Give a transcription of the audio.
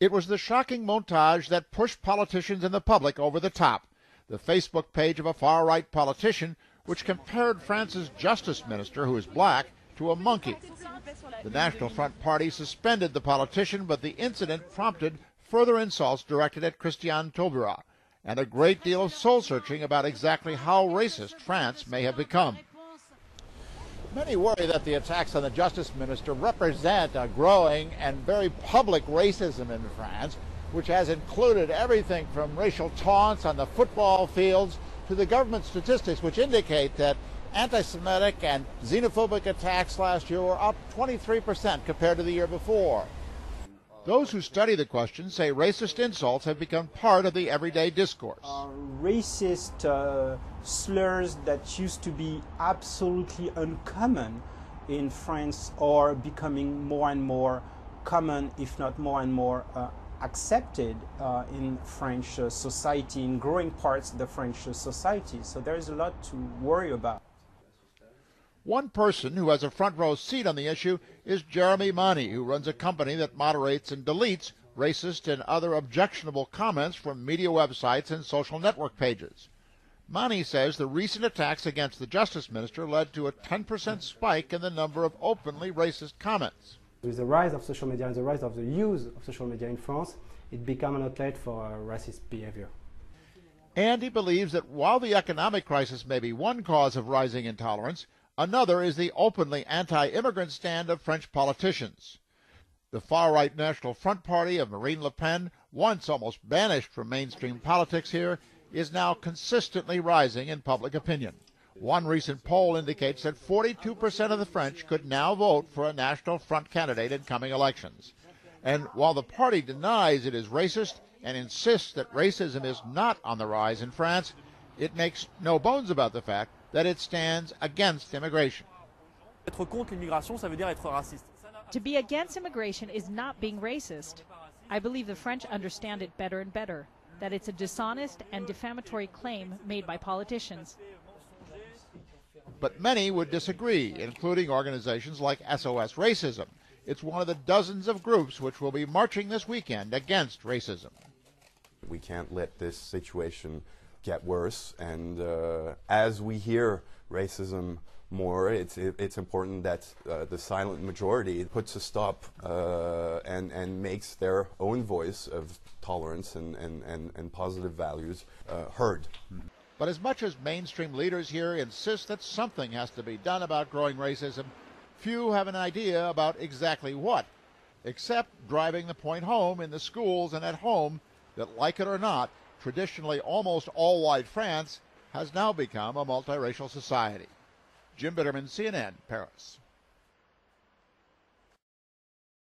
It was the shocking montage that pushed politicians and the public over the top. The Facebook page of a far-right politician which compared France's justice minister, who is black, to a monkey. The National Front Party suspended the politician, but the incident prompted further insults directed at Christiane Taubira and a great deal of soul-searching about exactly how racist France may have become. Many worry that the attacks on the justice minister represent a growing and very public racism in France, which has included everything from racial taunts on the football fields to the government statistics, which indicate that anti-Semitic and xenophobic attacks last year were up 23% compared to the year before. Those who study the question say racist insults have become part of the everyday discourse. Racist slurs that used to be absolutely uncommon in France are becoming more and more common, if not more and more accepted in French society, in growing parts of the French society. So there is a lot to worry about. One person who has a front row seat on the issue is Jeremy Money, who runs a company that moderates and deletes racist and other objectionable comments from media websites and social network pages. Money says the recent attacks against the justice minister led to a 10% spike in the number of openly racist comments. With the rise of social media and the rise of the use of social media in France, it became an outlet for racist behavior. And he believes that while the economic crisis may be one cause of rising intolerance, another is the openly anti-immigrant stand of French politicians. The far-right National Front Party of Marine Le Pen, once almost banished from mainstream politics here, is now consistently rising in public opinion. One recent poll indicates that 42% of the French could now vote for a National Front candidate in coming elections. And while the party denies it is racist and insists that racism is not on the rise in France, it makes no bones about the fact that it stands against immigration. To be against immigration is not being racist. I believe the French understand it better and better, that it's a dishonest and defamatory claim made by politicians. But many would disagree, including organizations like SOS Racism. It's one of the dozens of groups which will be marching this weekend against racism. We can't let this situation get worse, and as we hear racism more, it's important that the silent majority puts a stop and makes their own voice of tolerance and positive values heard. But as much as mainstream leaders here insist that something has to be done about growing racism, few have an idea about exactly what, except driving the point home in the schools and at home that, like it or not, traditionally almost all-white France has now become a multiracial society. Jim Bittermann, CNN, Paris.